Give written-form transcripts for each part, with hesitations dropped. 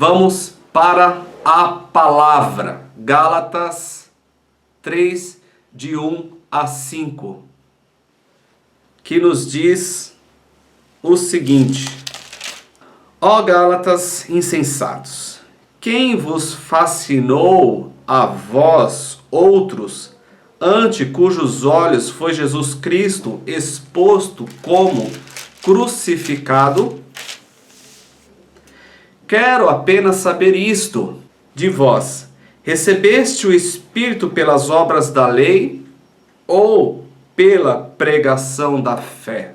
Vamos para a palavra. Gálatas 3, de 1 a 5, que nos diz o seguinte: Ó Gálatas insensatos, quem vos fascinou a vós outros, ante cujos olhos foi Jesus Cristo exposto como crucificado? Quero apenas saber isto de vós: recebeste o Espírito pelas obras da lei ou pela pregação da fé?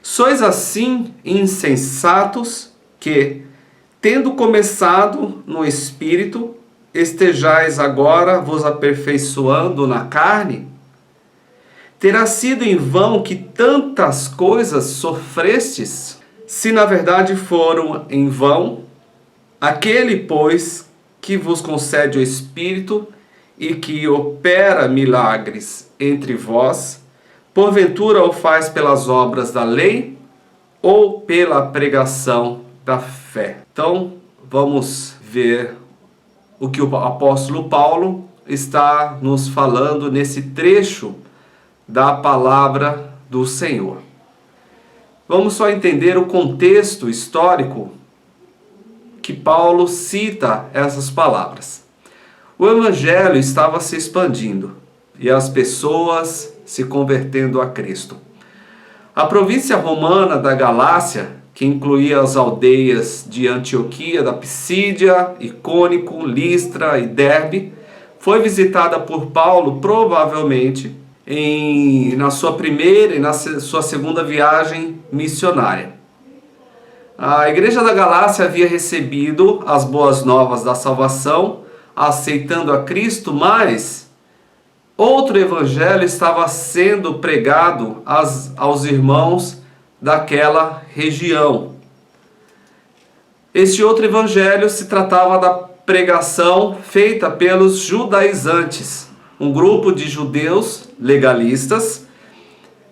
Sois assim insensatos que, tendo começado no Espírito, estejais agora vos aperfeiçoando na carne? Terá sido em vão que tantas coisas sofrestes? Se na verdade foram em vão, aquele, pois, que vos concede o Espírito e que opera milagres entre vós, porventura o faz pelas obras da lei ou pela pregação da fé? Então, vamos ver o que o apóstolo Paulo está nos falando nesse trecho da palavra do Senhor. Vamos só entender o contexto histórico que Paulo cita essas palavras. O evangelho estava se expandindo e as pessoas se convertendo a Cristo. A província romana da Galácia, que incluía as aldeias de Antioquia, da Pisídia, Icônico, Listra e Derbe, foi visitada por Paulo provavelmente na sua primeira e na sua segunda viagem missionária. A igreja da Galácia havia recebido as boas novas da salvação, aceitando a Cristo, mas outro evangelho estava sendo pregado aos irmãos daquela região. Este outro evangelho se tratava da pregação feita pelos judaizantes, um grupo de judeus legalistas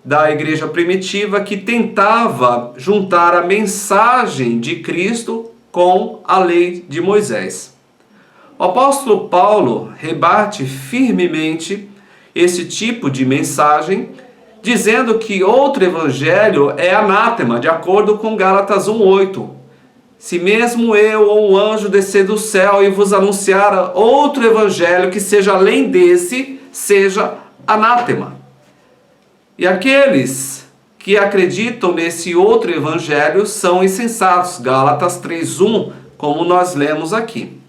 da igreja primitiva que tentava juntar a mensagem de Cristo com a lei de Moisés. O apóstolo Paulo rebate firmemente esse tipo de mensagem, dizendo que outro evangelho é anátema, de acordo com Gálatas 1:8. Se mesmo eu ou um anjo descer do céu e vos anunciar outro evangelho que seja além desse, seja anátema. E aqueles que acreditam nesse outro evangelho são insensatos. Gálatas 3:1, como nós lemos aqui.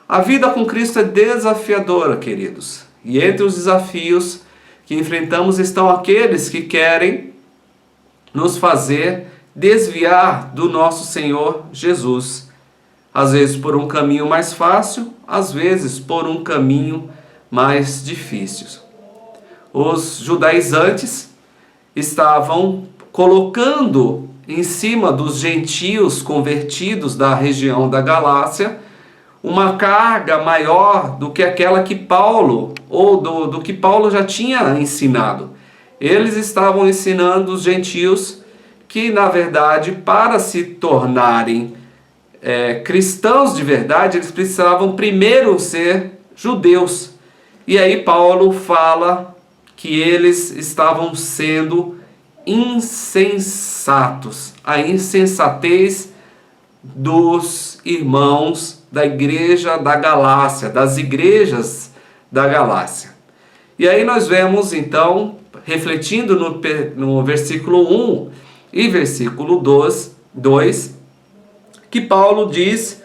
A vida com Cristo é desafiadora, queridos. E entre os desafios que enfrentamos estão aqueles que querem nos fazer desviar do nosso Senhor Jesus. Às vezes por um caminho mais fácil, às vezes por um caminho mais difícil. Os judaizantes estavam colocando em cima dos gentios convertidos da região da Galácia uma carga maior do que aquela que Paulo, ou do que Paulo já tinha ensinado. Eles estavam ensinando os gentios que, na verdade, para se tornarem cristãos de verdade, eles precisavam primeiro ser judeus. E aí Paulo fala que eles estavam sendo insensatos. A insensatez dos irmãos da igreja da Galácia, das igrejas da Galácia. E aí nós vemos, então, refletindo no versículo 1 e versículo 2, que Paulo diz: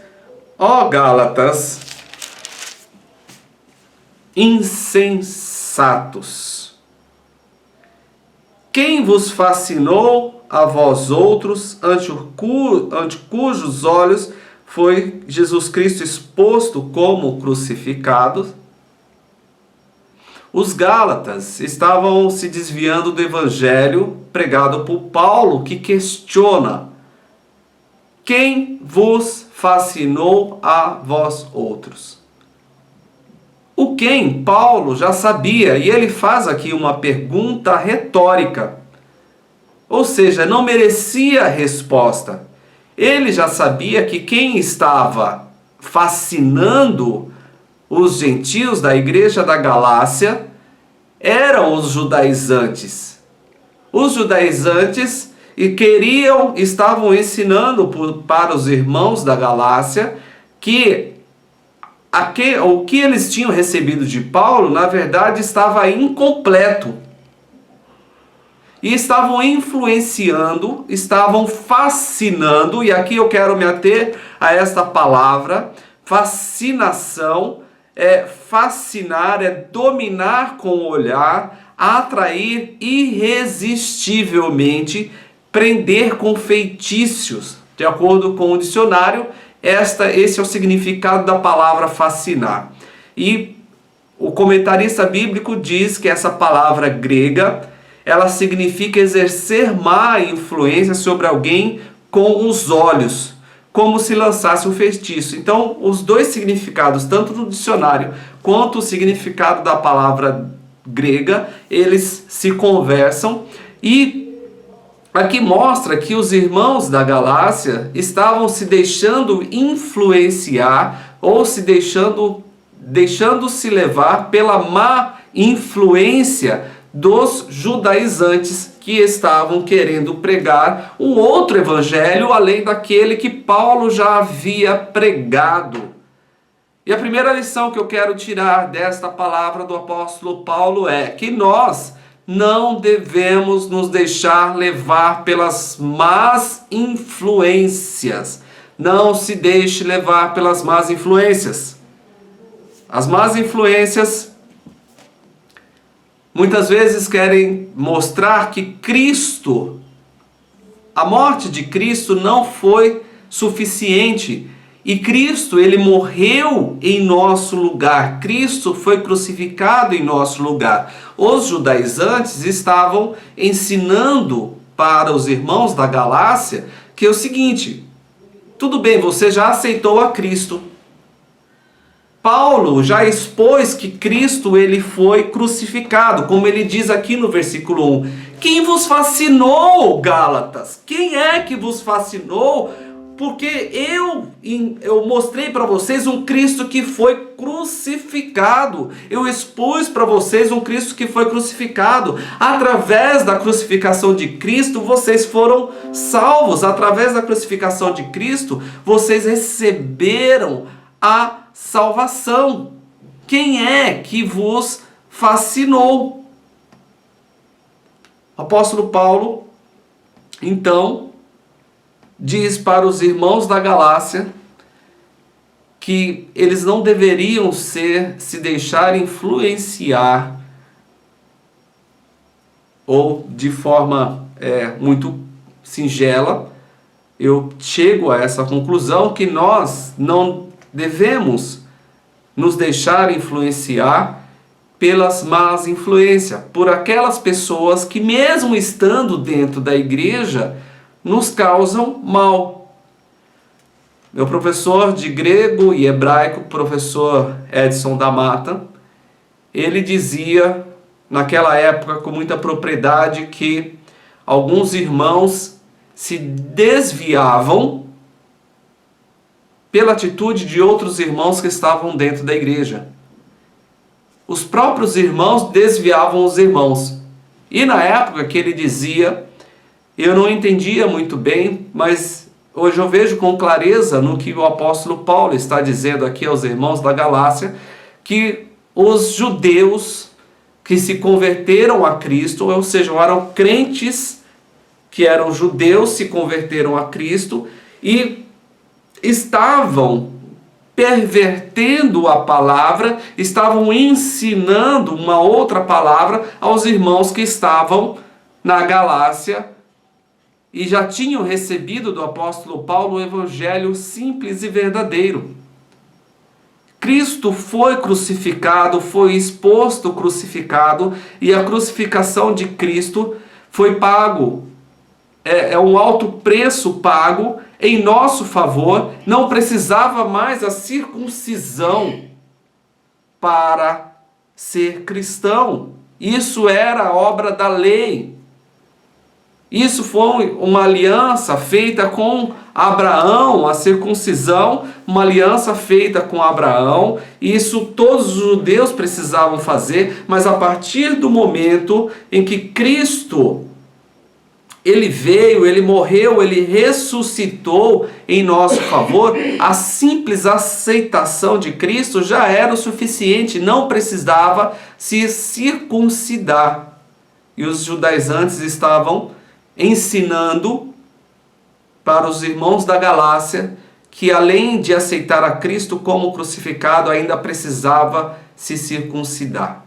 ó Gálatas insensatos, quem vos fascinou a vós outros, ante cujos olhos foi Jesus Cristo exposto como crucificado? Os Gálatas estavam se desviando do evangelho pregado por Paulo, que questiona: quem vos fascinou a vós outros? O quem Paulo já sabia, e ele faz aqui uma pergunta retórica, ou seja, não merecia resposta. Ele já sabia que quem estava fascinando os gentios da igreja da Galácia eram os judaizantes. Os judaizantes estavam ensinando para os irmãos da Galácia que o que eles tinham recebido de Paulo, na verdade, estava incompleto. E estavam influenciando, estavam fascinando, e aqui eu quero me ater a esta palavra, fascinação, fascinar, dominar com o olhar, atrair irresistivelmente, prender com feitiços. De acordo com o dicionário, esse é o significado da palavra fascinar. E o comentarista bíblico diz que essa palavra grega, ela significa exercer má influência sobre alguém com os olhos, como se lançasse um feitiço. Então, os dois significados, tanto no dicionário quanto o significado da palavra grega, eles se conversam. E aqui mostra que os irmãos da Galácia estavam se deixando influenciar ou deixando-se levar pela má influência dos judaizantes que estavam querendo pregar um outro evangelho além daquele que Paulo já havia pregado. E a primeira lição que eu quero tirar desta palavra do apóstolo Paulo é que nós não devemos nos deixar levar pelas más influências. Não se deixe levar pelas más influências. As más influências muitas vezes querem mostrar que Cristo, a morte de Cristo não foi suficiente. E Cristo, ele morreu em nosso lugar. Cristo foi crucificado em nosso lugar. Os judaizantes estavam ensinando para os irmãos da Galácia que é o seguinte: tudo bem, você já aceitou a Cristo. Paulo já expôs que Cristo ele foi crucificado, como ele diz aqui no versículo 1. Quem vos fascinou, Gálatas? Quem é que vos fascinou? Porque eu mostrei para vocês um Cristo que foi crucificado. Eu expus para vocês um Cristo que foi crucificado. Através da crucificação de Cristo, vocês foram salvos. Através da crucificação de Cristo, vocês receberam a salvação. Quem é que vos fascinou? O apóstolo Paulo, então, diz para os irmãos da Galácia que eles não deveriam se deixar influenciar ou de forma muito singela. Eu chego a essa conclusão que nós não devemos nos deixar influenciar pelas más influências, por aquelas pessoas que mesmo estando dentro da igreja, nos causam mal. Meu professor de grego e hebraico, professor Edson da Mata, ele dizia naquela época com muita propriedade que alguns irmãos se desviavam pela atitude de outros irmãos que estavam dentro da igreja. Os próprios irmãos desviavam os irmãos. E na época que ele dizia, eu não entendia muito bem, mas hoje eu vejo com clareza no que o apóstolo Paulo está dizendo aqui aos irmãos da Galácia, que os judeus que se converteram a Cristo, ou seja, eram crentes que eram judeus, se converteram a Cristo e estavam pervertendo a palavra, estavam ensinando uma outra palavra aos irmãos que estavam na Galácia e já tinham recebido do apóstolo Paulo o evangelho simples e verdadeiro. Cristo foi crucificado, foi exposto crucificado, e a crucificação de Cristo foi pago. É um alto preço pago em nosso favor. Não precisava mais a circuncisão para ser cristão. Isso era obra da lei. Isso foi uma aliança feita com Abraão, a circuncisão, uma aliança feita com Abraão. Isso todos os judeus precisavam fazer, mas a partir do momento em que Cristo, ele veio, ele morreu, ele ressuscitou em nosso favor, a simples aceitação de Cristo já era o suficiente, não precisava se circuncidar. E os judaizantes estavam ensinando para os irmãos da Galácia que, além de aceitar a Cristo como crucificado, ainda precisava se circuncidar.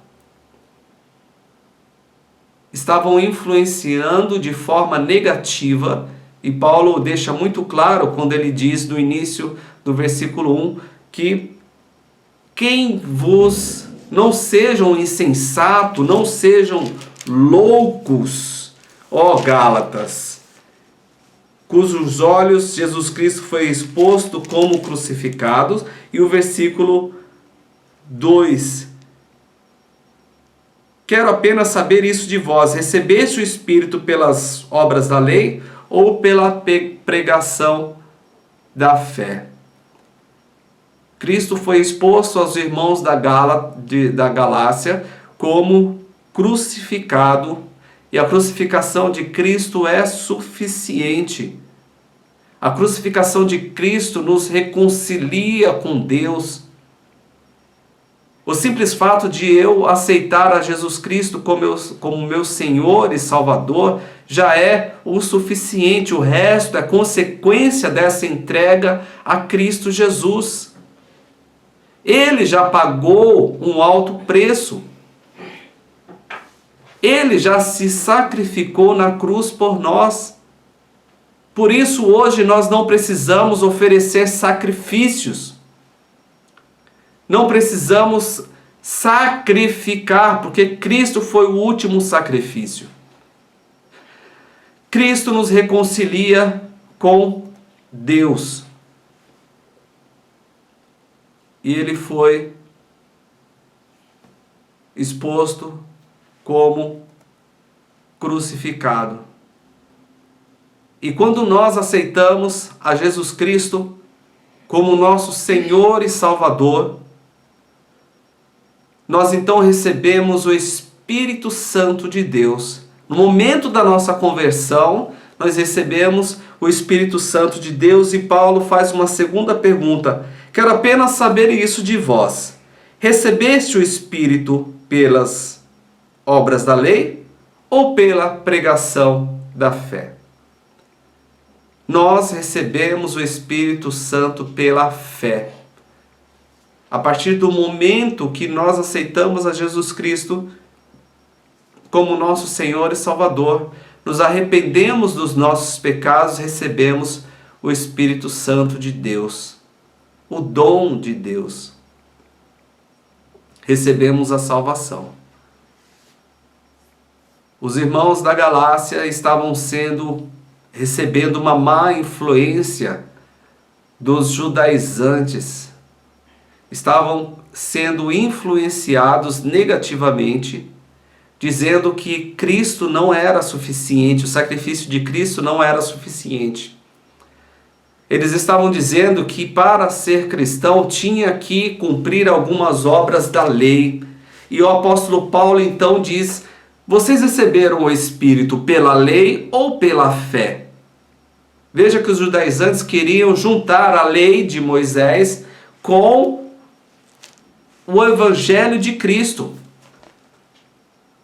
Estavam influenciando de forma negativa, e Paulo deixa muito claro quando ele diz no início do versículo 1 que quem vos não sejam insensatos, não sejam loucos, ó Gálatas, cujos olhos Jesus Cristo foi exposto como crucificado. E o versículo 2: quero apenas saber isso de vós, recebeste o Espírito pelas obras da lei ou pela pregação da fé? Cristo foi exposto aos irmãos da Galácia como crucificado, e a crucificação de Cristo é suficiente. A crucificação de Cristo nos reconcilia com Deus. O simples fato de eu aceitar a Jesus Cristo como meu Senhor e Salvador já é o suficiente. O resto é consequência dessa entrega a Cristo Jesus. Ele já pagou um alto preço. Ele já se sacrificou na cruz por nós. Por isso hoje nós não precisamos oferecer sacrifícios. Não precisamos sacrificar, porque Cristo foi o último sacrifício. Cristo nos reconcilia com Deus. E ele foi exposto como crucificado. E quando nós aceitamos a Jesus Cristo como nosso Senhor e Salvador, nós então recebemos o Espírito Santo de Deus. No momento da nossa conversão, nós recebemos o Espírito Santo de Deus, e Paulo faz uma segunda pergunta: quero apenas saber isso de vós. Recebeste o Espírito pelas obras da lei ou pela pregação da fé? Nós recebemos o Espírito Santo pela fé. A partir do momento que nós aceitamos a Jesus Cristo como nosso Senhor e Salvador, nos arrependemos dos nossos pecados, recebemos o Espírito Santo de Deus, o dom de Deus. Recebemos a salvação. Os irmãos da Galácia estavam recebendo uma má influência dos judaizantes. Estavam sendo influenciados negativamente, dizendo que Cristo não era suficiente, o sacrifício de Cristo não era suficiente. Eles estavam dizendo que para ser cristão tinha que cumprir algumas obras da lei. E o apóstolo Paulo então diz: vocês receberam o Espírito pela lei ou pela fé? Veja que os judaizantes queriam juntar a lei de Moisés com o Evangelho de Cristo.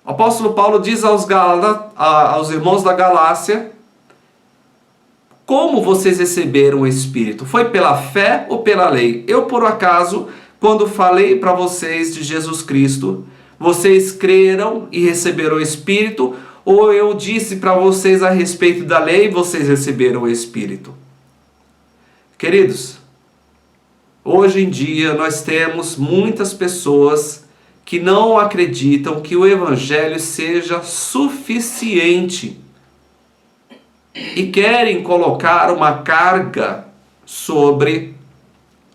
O apóstolo Paulo diz aos irmãos da Galácia: como vocês receberam o Espírito? Foi pela fé ou pela lei? Eu, por acaso, quando falei para vocês de Jesus Cristo, vocês creram e receberam o Espírito? Ou eu disse para vocês a respeito da lei e vocês receberam o Espírito? Queridos, hoje em dia nós temos muitas pessoas que não acreditam que o Evangelho seja suficiente e querem colocar uma carga sobre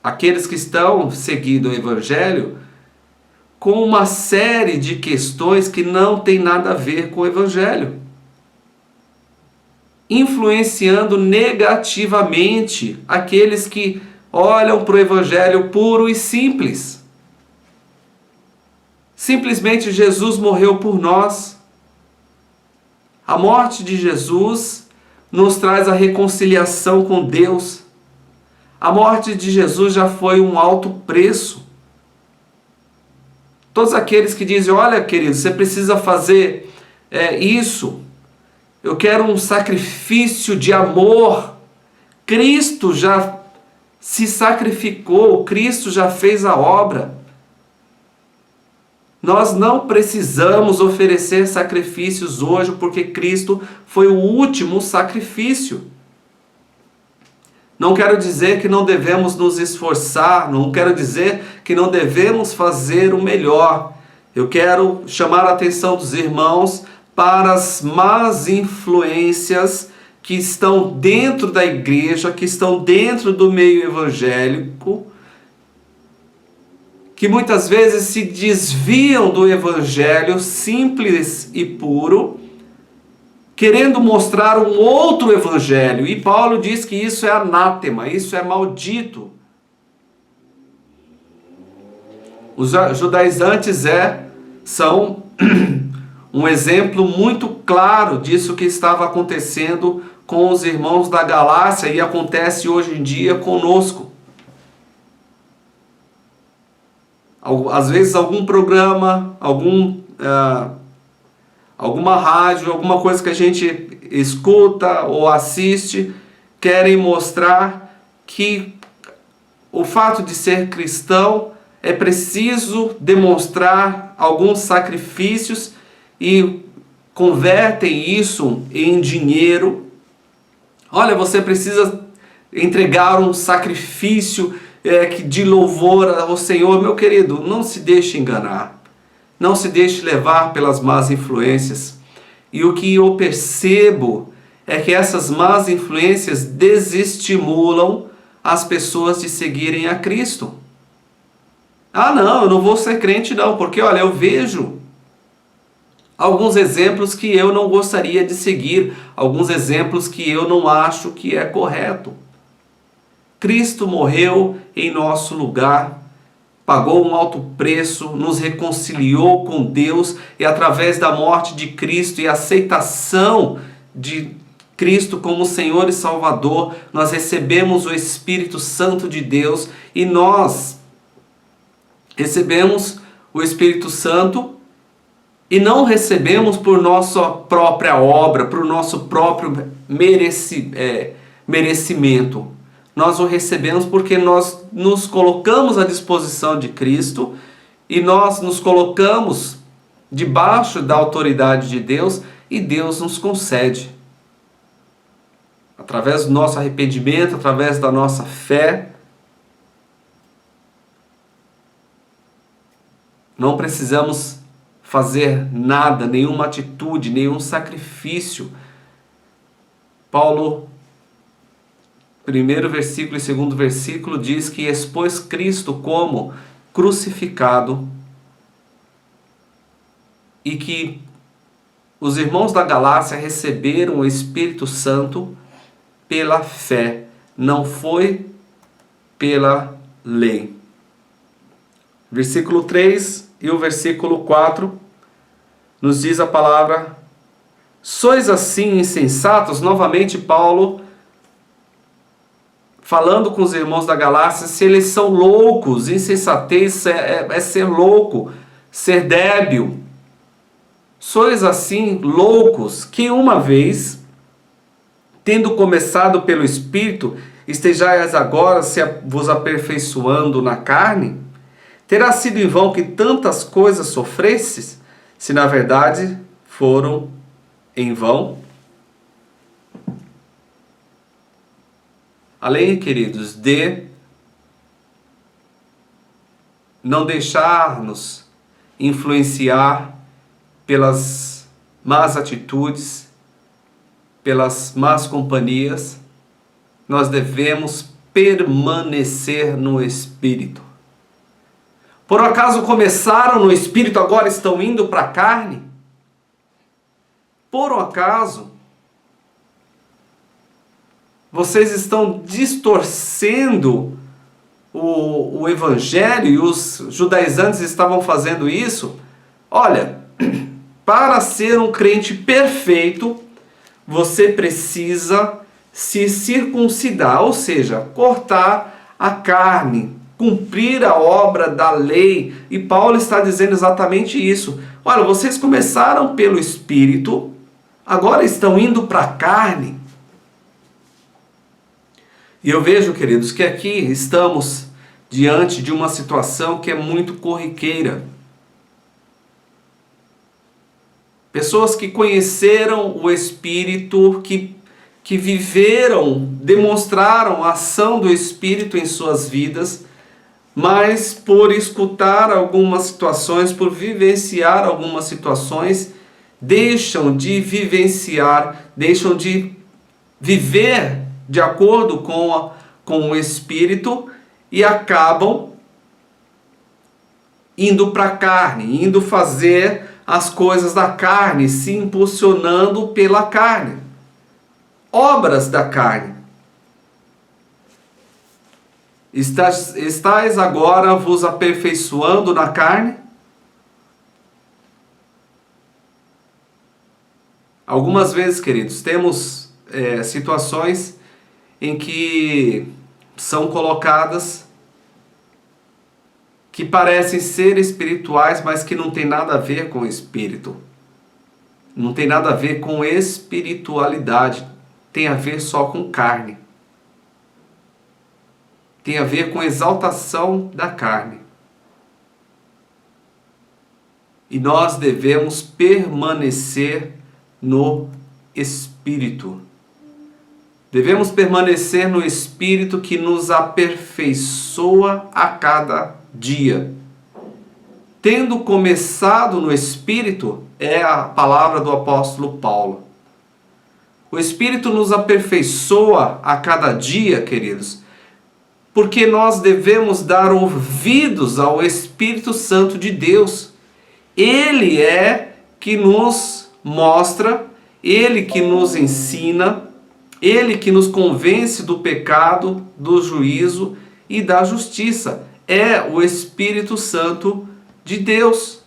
aqueles que estão seguindo o Evangelho com uma série de questões que não tem nada a ver com o Evangelho. influenciando negativamente aqueles que olham para o evangelho puro e simples. Simplesmente Jesus morreu por nós. A morte de Jesus nos traz a reconciliação com Deus. A morte de Jesus já foi um alto preço. Todos aqueles que dizem, olha querido, você precisa fazer isso. Eu quero um sacrifício de amor. Cristo já se sacrificou, Cristo já fez a obra. Nós não precisamos oferecer sacrifícios hoje, porque Cristo foi o último sacrifício. Não quero dizer que não devemos nos esforçar, não quero dizer que não devemos fazer o melhor. Eu quero chamar a atenção dos irmãos para as más influências que estão dentro da igreja, que estão dentro do meio evangélico, que muitas vezes se desviam do evangelho simples e puro, querendo mostrar um outro evangelho. E Paulo diz que isso é anátema, isso é maldito. Os judaizantes são um exemplo muito claro disso que estava acontecendo com os irmãos da Galácia e acontece hoje em dia conosco. Às vezes algum programa, alguma rádio, alguma coisa que a gente escuta ou assiste, querem mostrar que o fato de ser cristão é preciso demonstrar alguns sacrifícios e convertem isso em dinheiro. Olha, você precisa entregar um sacrifício de louvor ao Senhor. Meu querido, não se deixe enganar. Não se deixe levar pelas más influências. E o que eu percebo é que essas más influências desestimulam as pessoas de seguirem a Cristo. Ah, não, eu não vou ser crente não, porque olha, eu vejo alguns exemplos que eu não gostaria de seguir, alguns exemplos que eu não acho que é correto. Cristo morreu em nosso lugar, pagou um alto preço, nos reconciliou com Deus e através da morte de Cristo e aceitação de Cristo como Senhor e Salvador, nós recebemos o Espírito Santo de Deus e nós recebemos o Espírito Santo e não recebemos por nossa própria obra, por nosso próprio merecimento. Nós o recebemos porque nós nos colocamos à disposição de Cristo e nós nos colocamos debaixo da autoridade de Deus e Deus nos concede. Através do nosso arrependimento, através da nossa fé, não precisamos fazer nada, nenhuma atitude, nenhum sacrifício. Paulo, primeiro versículo e segundo versículo, diz que expôs Cristo como crucificado e que os irmãos da Galácia receberam o Espírito Santo pela fé, não foi pela lei. Versículo 3 e o versículo 4 nos diz a palavra: sois assim insensatos? Novamente Paulo falando com os irmãos da Galácia, se eles são loucos. Insensatez é ser louco, ser débil. Sois assim loucos, que uma vez, tendo começado pelo Espírito, estejais agora se vos aperfeiçoando na carne? Terá sido em vão que tantas coisas sofrestes, se na verdade foram em vão? Além, queridos, de não deixar-nos influenciar pelas más atitudes, pelas más companhias, nós devemos permanecer no Espírito. Por acaso começaram no Espírito, agora estão indo para a carne? Por um acaso? Vocês estão distorcendo o evangelho, e os judaizantes estavam fazendo isso. Olha, para ser um crente perfeito, você precisa se circuncidar, ou seja, cortar a carne, cumprir a obra da lei. E Paulo está dizendo exatamente isso. Olha, vocês começaram pelo Espírito, agora estão indo para a carne. E eu vejo, queridos, que aqui estamos diante de uma situação que é muito corriqueira. Pessoas que conheceram o Espírito, que viveram, demonstraram a ação do Espírito em suas vidas, mas por escutar algumas situações, por vivenciar algumas situações, deixam de vivenciar, deixam de viver de acordo com o Espírito e acabam indo para a carne, indo fazer as coisas da carne, se impulsionando pela carne. Obras da carne. Estais agora vos aperfeiçoando na carne? Algumas vezes, queridos, temos situações em que são colocadas que parecem ser espirituais, mas que não tem nada a ver com o espírito. Não tem nada a ver com espiritualidade. Tem a ver só com carne. Tem a ver com exaltação da carne. E nós devemos permanecer no Espírito. Devemos permanecer no Espírito que nos aperfeiçoa a cada dia. Tendo começado no Espírito, é a palavra do apóstolo Paulo. O Espírito nos aperfeiçoa a cada dia, queridos, porque nós devemos dar ouvidos ao Espírito Santo de Deus. Ele é que nos mostra, Ele que nos ensina, Ele que nos convence do pecado, do juízo e da justiça. É o Espírito Santo de Deus.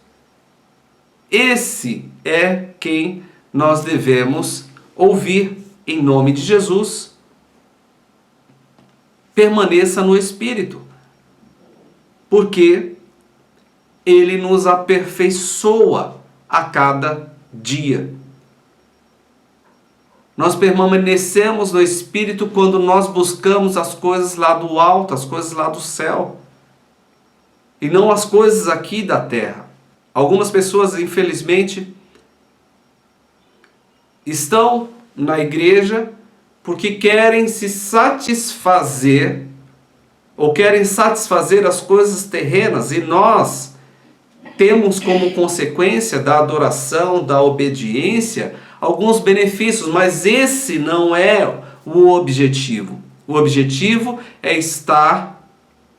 Esse é quem nós devemos ouvir em nome de Jesus. Permaneça no Espírito, porque Ele nos aperfeiçoa a cada dia. Nós permanecemos no Espírito quando nós buscamos as coisas lá do alto, as coisas lá do céu, e não as coisas aqui da terra. Algumas pessoas, infelizmente, estão na igreja porque querem se satisfazer, ou querem satisfazer as coisas terrenas, e nós temos como consequência da adoração, da obediência, alguns benefícios, mas esse não é o objetivo. O objetivo é estar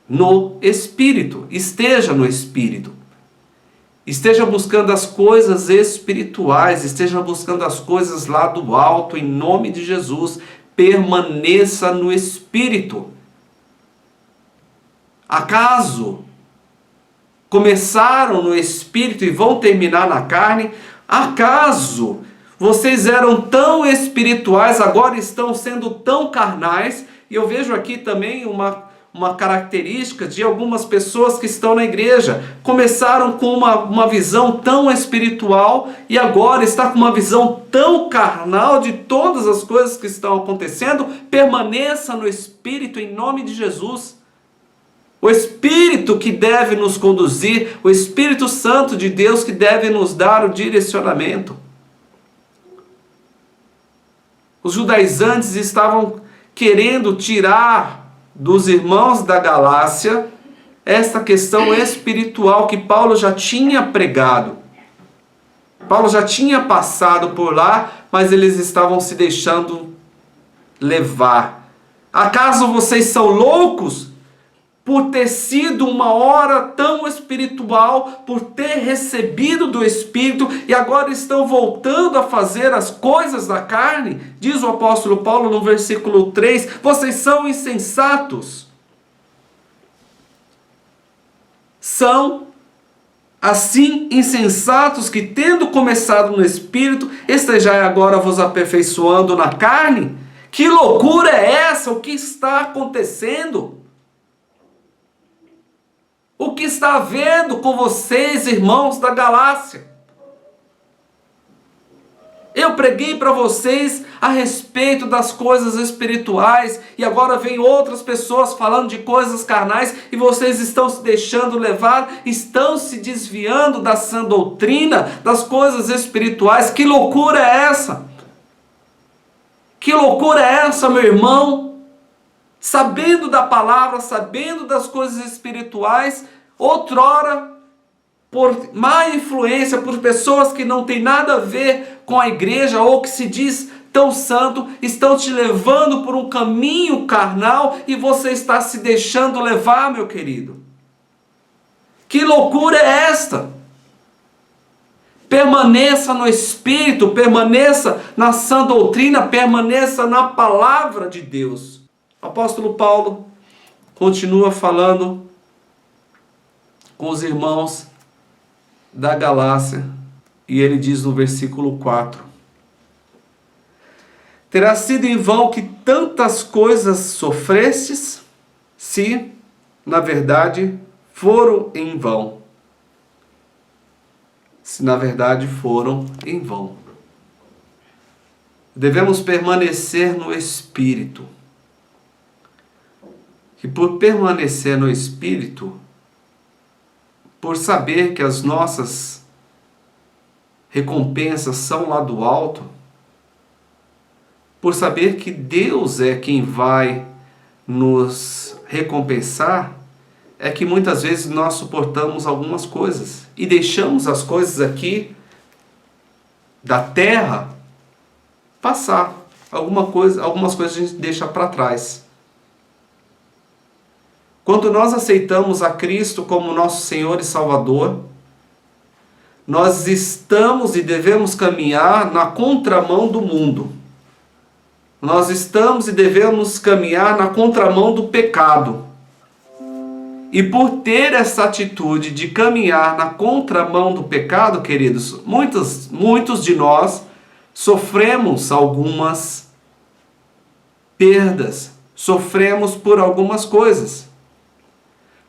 no Espírito. Esteja no Espírito. Esteja buscando as coisas espirituais, esteja buscando as coisas lá do alto, em nome de Jesus. Permaneça no Espírito. Acaso começaram no Espírito e vão terminar na carne? Acaso vocês eram tão espirituais, agora estão sendo tão carnais? E eu vejo aqui também uma característica de algumas pessoas que estão na igreja. Começaram com uma visão tão espiritual e agora está com uma visão tão carnal de todas as coisas que estão acontecendo. Permaneça no Espírito em nome de Jesus. O Espírito que deve nos conduzir, o Espírito Santo de Deus que deve nos dar o direcionamento. Os judaizantes estavam querendo tirar dos irmãos da Galácia esta questão espiritual que Paulo já tinha pregado. Paulo já tinha passado por lá, mas eles estavam se deixando levar. Acaso vocês são loucos? por ter sido uma hora tão espiritual, por ter recebido do Espírito e agora estão voltando a fazer as coisas da carne? Diz o apóstolo Paulo no versículo 3: vocês são insensatos. São assim insensatos que, tendo começado no Espírito, estejai agora vos aperfeiçoando na carne? Que loucura é essa? O que está acontecendo? O que está havendo com vocês, irmãos da Galácia? Eu preguei para vocês a respeito das coisas espirituais e agora vem outras pessoas falando de coisas carnais e vocês estão se deixando levar, estão se desviando da sã doutrina, das coisas espirituais. Que loucura é essa? Que loucura é essa, meu irmão? Sabendo da palavra, sabendo das coisas espirituais, outrora, por má influência, por pessoas que não têm nada a ver com a igreja ou que se diz tão santo, estão te levando por um caminho carnal e você está se deixando levar, meu querido. Que loucura é esta? Permaneça no Espírito, permaneça na sã doutrina, permaneça na palavra de Deus. O apóstolo Paulo continua falando com os irmãos da Galácia e ele diz no versículo 4: terá sido em vão que tantas coisas sofrestes, se, na verdade, foram em vão. Se na verdade foram em vão. Devemos permanecer no Espírito. E por permanecer no Espírito, por saber que as nossas recompensas são lá do alto, por saber que Deus é quem vai nos recompensar, é que muitas vezes nós suportamos algumas coisas e deixamos as coisas aqui da terra passar. Algumas coisas a gente deixa para trás. Quando nós aceitamos a Cristo como nosso Senhor e Salvador, nós estamos e devemos caminhar na contramão do mundo. Nós estamos e devemos caminhar na contramão do pecado. E por ter essa atitude de caminhar na contramão do pecado, queridos, muitos de nós sofremos algumas perdas, sofremos por algumas coisas.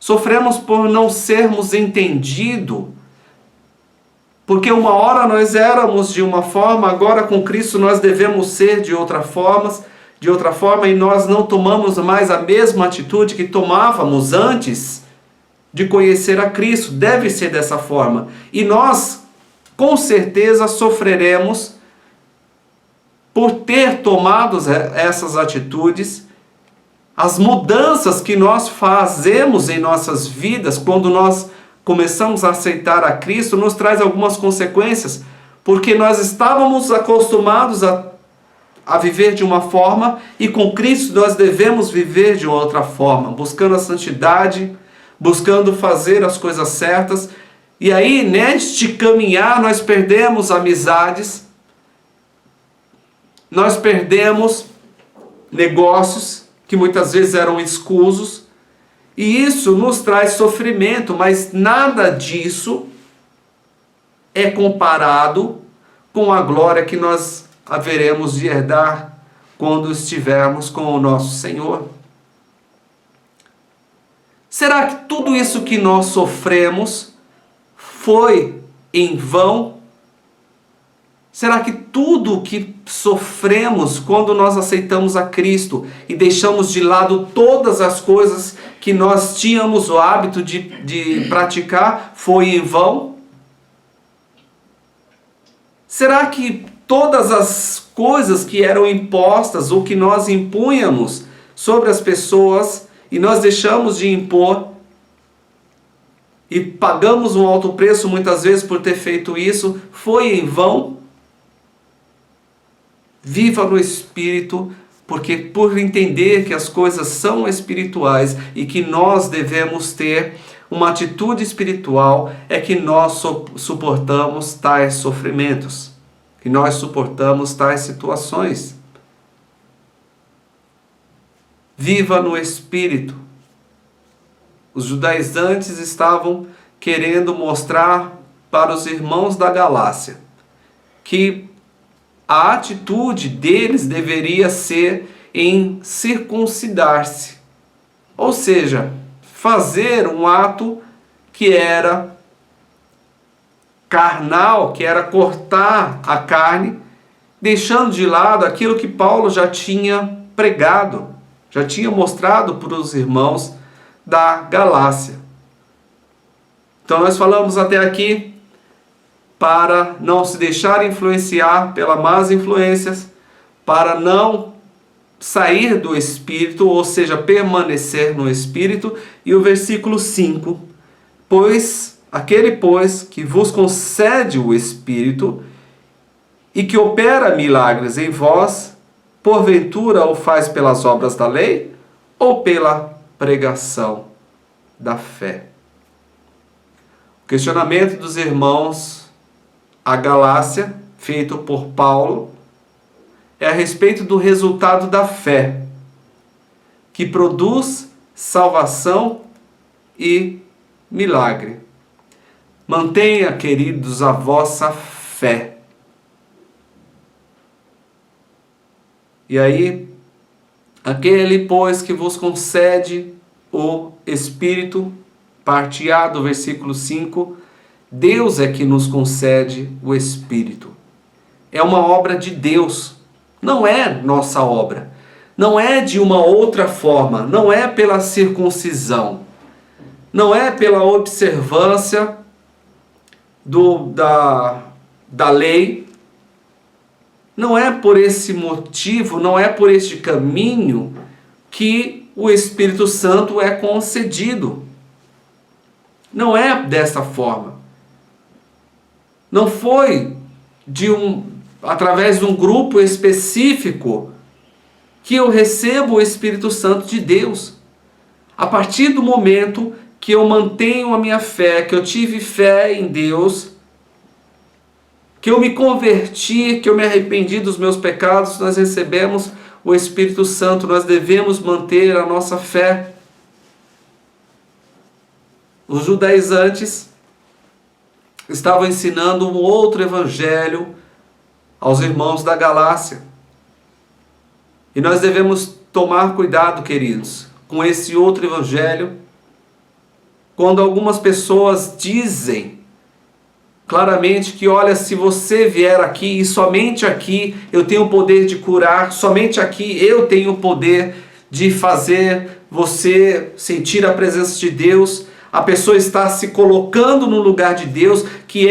Sofremos por não sermos entendidos, porque uma hora nós éramos de uma forma, agora com Cristo nós devemos ser de outra forma, e nós não tomamos mais a mesma atitude que tomávamos antes de conhecer a Cristo. Deve ser dessa forma. E nós, com certeza, sofreremos por ter tomado essas atitudes. As mudanças que nós fazemos em nossas vidas, quando nós começamos a aceitar a Cristo, nos traz algumas consequências, porque nós estávamos acostumados a viver de uma forma, e com Cristo nós devemos viver de outra forma, buscando a santidade, buscando fazer as coisas certas. E aí, neste caminhar, nós perdemos amizades, nós perdemos negócios que muitas vezes eram escusos, e isso nos traz sofrimento, mas nada disso é comparado com a glória que nós haveremos de herdar quando estivermos com o nosso Senhor. Será que tudo isso que nós sofremos foi em vão? Será que tudo que sofremos quando nós aceitamos a Cristo e deixamos de lado todas as coisas que nós tínhamos o hábito de praticar foi em vão? Será que todas as coisas que eram impostas ou que nós impunhamos sobre as pessoas e nós deixamos de impor e pagamos um alto preço muitas vezes por ter feito isso, foi em vão? Viva no Espírito, Porque por entender que as coisas são espirituais e que nós devemos ter uma atitude espiritual, é que nós suportamos tais sofrimentos, que nós suportamos tais situações. Viva no Espírito. Os judaizantes estavam querendo mostrar para os irmãos da Galácia que a atitude deles deveria ser em circuncidar-se, ou seja, fazer um ato que era carnal, que era cortar a carne, deixando de lado aquilo que Paulo já tinha pregado, já tinha mostrado para os irmãos da Galácia. Então nós falamos até aqui para não se deixar influenciar pelas más influências, para não sair do Espírito, ou seja, permanecer no Espírito. E o versículo 5, aquele que vos concede o Espírito e que opera milagres em vós, porventura o faz pelas obras da lei ou pela pregação da fé? O questionamento dos irmãos à Galácia, feito por Paulo, é a respeito do resultado da fé, que produz salvação e milagre. Mantenha, queridos, a vossa fé. E aí, aquele, pois, que vos concede o Espírito, parte A do versículo 5, Deus é que nos concede o Espírito. É uma obra de Deus, não é nossa obra. Não é de uma outra forma, não é pela circuncisão, não é pela observância da lei, não é por esse motivo, não é por este caminho que o Espírito Santo é concedido. Não é dessa forma. Não foi através de um grupo específico que eu recebo o Espírito Santo de Deus. A partir do momento que eu mantenho a minha fé, que eu tive fé em Deus, que eu me converti, que eu me arrependi dos meus pecados, nós recebemos o Espírito Santo. Nós devemos manter a nossa fé. Os judaizantes estavam ensinando um outro evangelho aos irmãos da Galácia. E nós devemos tomar cuidado, queridos, com esse outro evangelho, quando algumas pessoas dizem claramente que, olha, se você vier aqui e somente aqui eu tenho o poder de curar, somente aqui eu tenho o poder de fazer você sentir a presença de Deus, a pessoa está se colocando no lugar de Deus, que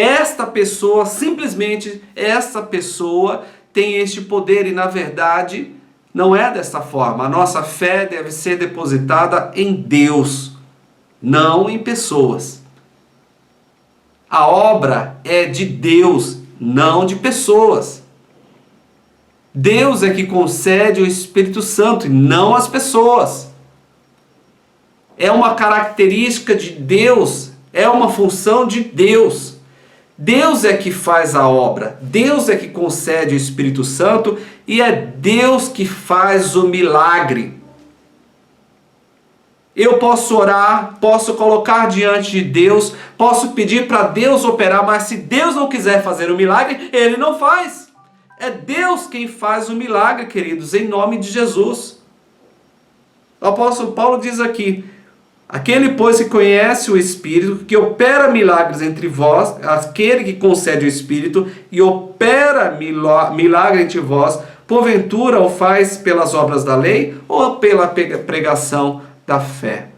simplesmente esta pessoa tem este poder, e na verdade não é desta forma. A nossa fé deve ser depositada em Deus, não em pessoas. A obra é de Deus, não de pessoas. Deus é que concede o Espírito Santo e não as pessoas. É uma característica de Deus, é uma função de Deus. Deus é que faz a obra, Deus é que concede o Espírito Santo e é Deus que faz o milagre. Eu posso orar, posso colocar diante de Deus, posso pedir para Deus operar, mas se Deus não quiser fazer o milagre, Ele não faz. É Deus quem faz o milagre, queridos, em nome de Jesus. O apóstolo Paulo diz aqui: aquele, pois, que conhece o Espírito, que opera milagres entre vós, aquele que concede o Espírito e opera milagre entre vós, porventura o faz pelas obras da lei ou pela pregação da fé?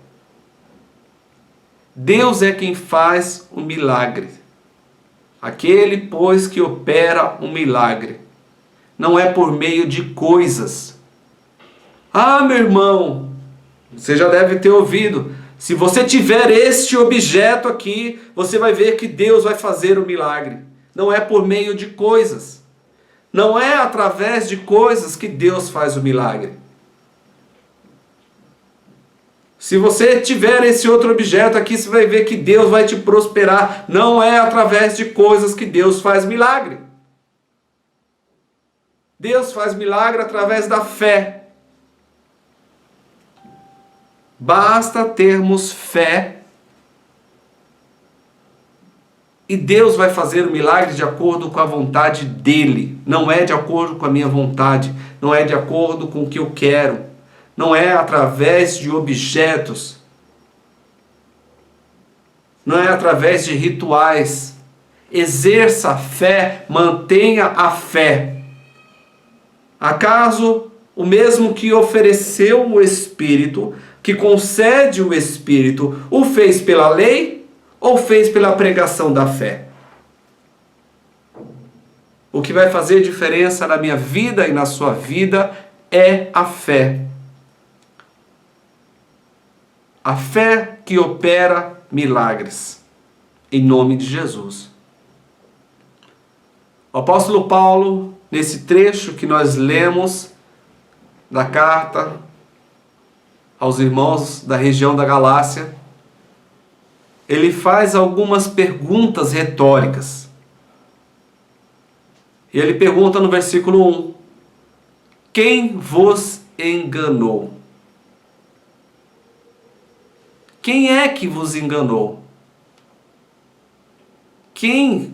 Deus é quem faz o milagre. Aquele, pois, que opera um milagre. Não é por meio de coisas. Ah, meu irmão, você já deve ter ouvido: se você tiver este objeto aqui, você vai ver que Deus vai fazer o milagre. Não é por meio de coisas. Não é através de coisas que Deus faz o milagre. Se você tiver esse outro objeto aqui, você vai ver que Deus vai te prosperar. Não é através de coisas que Deus faz milagre. Deus faz milagre através da fé. Basta termos fé e Deus vai fazer o milagre de acordo com a vontade dele. Não é de acordo com a minha vontade, não é de acordo com o que eu quero, não é através de objetos, não é através de rituais. Exerça a fé, mantenha a fé. Acaso o mesmo que ofereceu o Espírito, que concede o Espírito, o fez pela lei ou fez pela pregação da fé? O que vai fazer diferença na minha vida e na sua vida é a fé. A fé que opera milagres, em nome de Jesus. O apóstolo Paulo, nesse trecho que nós lemos da carta aos irmãos da região da Galácia, ele faz algumas perguntas retóricas. E ele pergunta no versículo 1: quem vos enganou? Quem é que vos enganou? Quem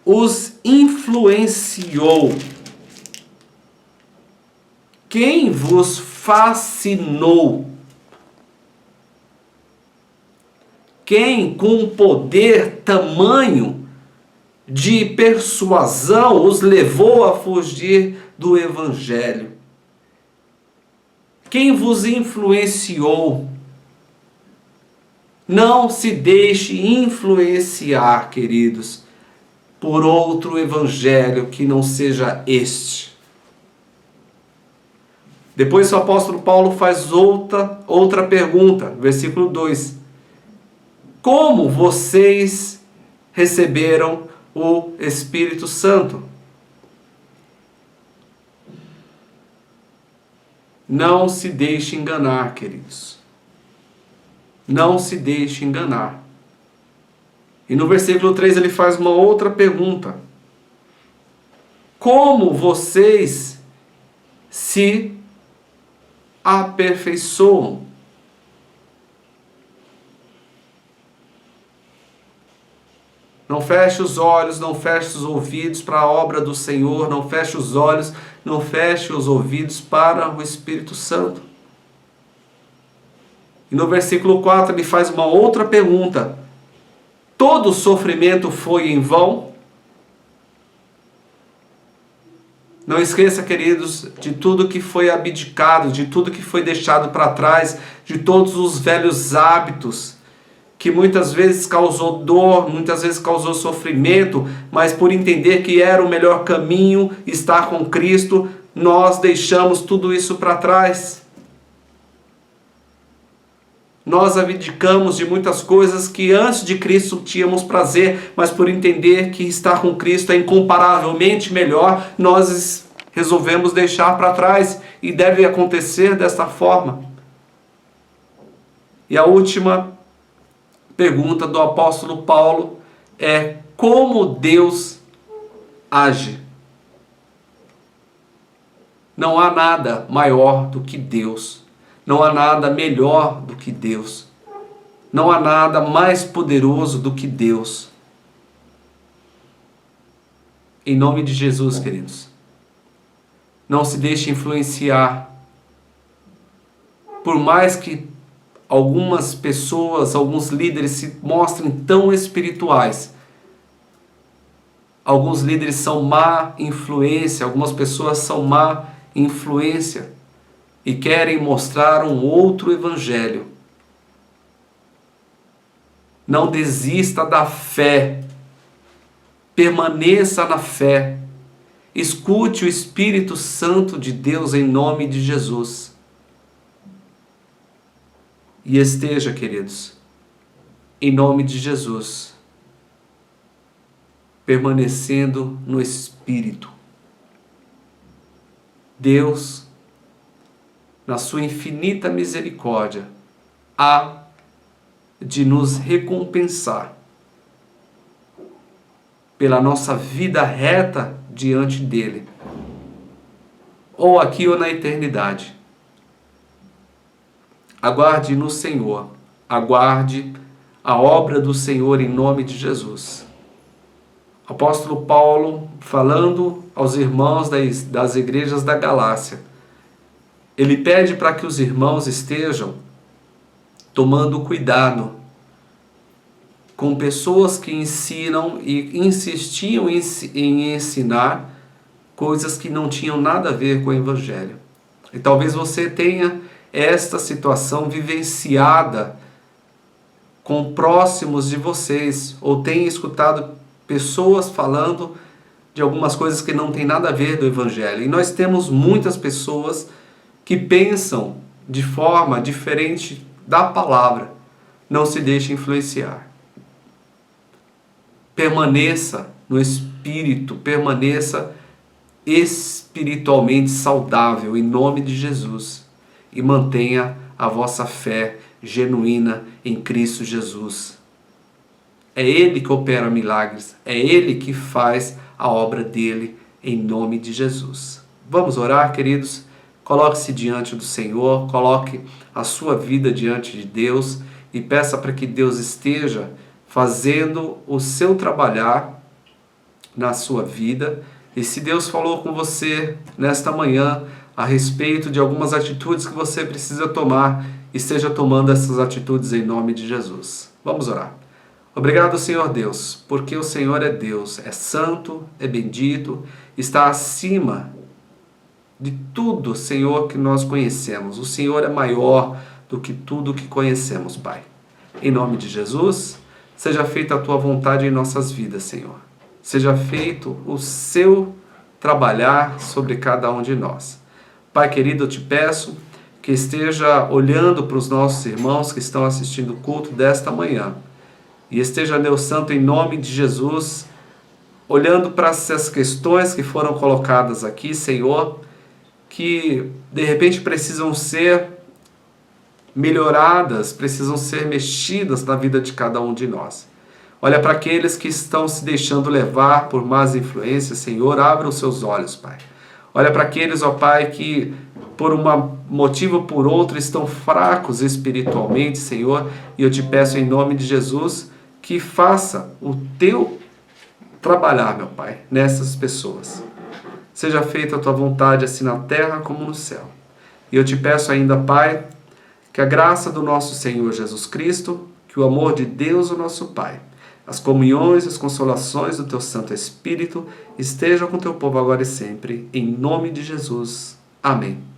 os influenciou? Quem vos fascinou? Quem, com poder tamanho de persuasão, os levou a fugir do Evangelho? Quem vos influenciou? Não se deixe influenciar, queridos, por outro evangelho que não seja este. Depois o apóstolo Paulo faz outra pergunta, versículo 2. Como vocês receberam o Espírito Santo? Não se deixe enganar, queridos. Não se deixe enganar. E no versículo 3 ele faz uma outra pergunta. Como vocês se aperfeiçoam? Não feche os olhos, não feche os ouvidos para a obra do Senhor, não feche os olhos, não feche os ouvidos para o Espírito Santo. E no versículo 4 ele faz uma outra pergunta. Todo o sofrimento foi em vão? Não esqueça, queridos, de tudo que foi abdicado, de tudo que foi deixado para trás, de todos os velhos hábitos, que muitas vezes causou dor, muitas vezes causou sofrimento, mas por entender que era o melhor caminho, estar com Cristo, nós deixamos tudo isso para trás. Nós abdicamos de muitas coisas que antes de Cristo tínhamos prazer, mas por entender que estar com Cristo é incomparavelmente melhor, nós resolvemos deixar para trás, e deve acontecer desta forma. E a última pergunta do apóstolo Paulo é: como Deus age? Não há nada maior do que Deus. Não há nada melhor do que Deus. Não há nada mais poderoso do que Deus. Em nome de Jesus, queridos, não se deixe influenciar. Por mais que algumas pessoas, alguns líderes se mostrem tão espirituais, alguns líderes são má influência, algumas pessoas são má influência e querem mostrar um outro evangelho. Não desista da fé. Permaneça na fé. Escute o Espírito Santo de Deus em nome de Jesus. E esteja, queridos, em nome de Jesus, permanecendo no Espírito. Deus, na sua infinita misericórdia, há de nos recompensar pela nossa vida reta diante dele, ou aqui ou na eternidade. Aguarde no Senhor, aguarde a obra do Senhor em nome de Jesus. Apóstolo Paulo, falando aos irmãos das igrejas da Galácia, ele pede para que os irmãos estejam tomando cuidado com pessoas que ensinam e insistiam em ensinar coisas que não tinham nada a ver com o Evangelho. E talvez você tenha esta situação vivenciada com próximos de vocês, ou tenha escutado pessoas falando de algumas coisas que não tem nada a ver do Evangelho. E nós temos muitas pessoas que pensam de forma diferente da palavra. Não se deixe influenciar. Permaneça no Espírito, permaneça espiritualmente saudável em nome de Jesus e mantenha a vossa fé genuína em Cristo Jesus. É Ele que opera milagres, é Ele que faz a obra dele em nome de Jesus. Vamos orar, queridos? Coloque-se diante do Senhor, coloque a sua vida diante de Deus e peça para que Deus esteja fazendo o seu trabalhar na sua vida. E se Deus falou com você nesta manhã a respeito de algumas atitudes que você precisa tomar, esteja tomando essas atitudes em nome de Jesus. Vamos orar. Obrigado, Senhor Deus, porque o Senhor é Deus, é santo, é bendito, está acima de tudo, Senhor, que nós conhecemos. O Senhor é maior do que tudo que conhecemos, Pai. Em nome de Jesus, seja feita a Tua vontade em nossas vidas, Senhor. Seja feito o seu trabalhar sobre cada um de nós. Pai querido, eu te peço que esteja olhando para os nossos irmãos que estão assistindo o culto desta manhã. E esteja, Deus Santo, em nome de Jesus, olhando para essas questões que foram colocadas aqui, Senhor, que de repente precisam ser melhoradas, precisam ser mexidas na vida de cada um de nós. Olha para aqueles que estão se deixando levar por más influências, Senhor, abra os seus olhos, Pai. Olha para aqueles, ó Pai, que por um motivo ou por outro estão fracos espiritualmente, Senhor, e eu te peço em nome de Jesus que faça o teu trabalhar, meu Pai, nessas pessoas. Seja feita a tua vontade, assim na terra como no céu. E eu te peço ainda, Pai, que a graça do nosso Senhor Jesus Cristo, que o amor de Deus, o nosso Pai, as comunhões e as consolações do teu Santo Espírito estejam com o teu povo agora e sempre, em nome de Jesus. Amém.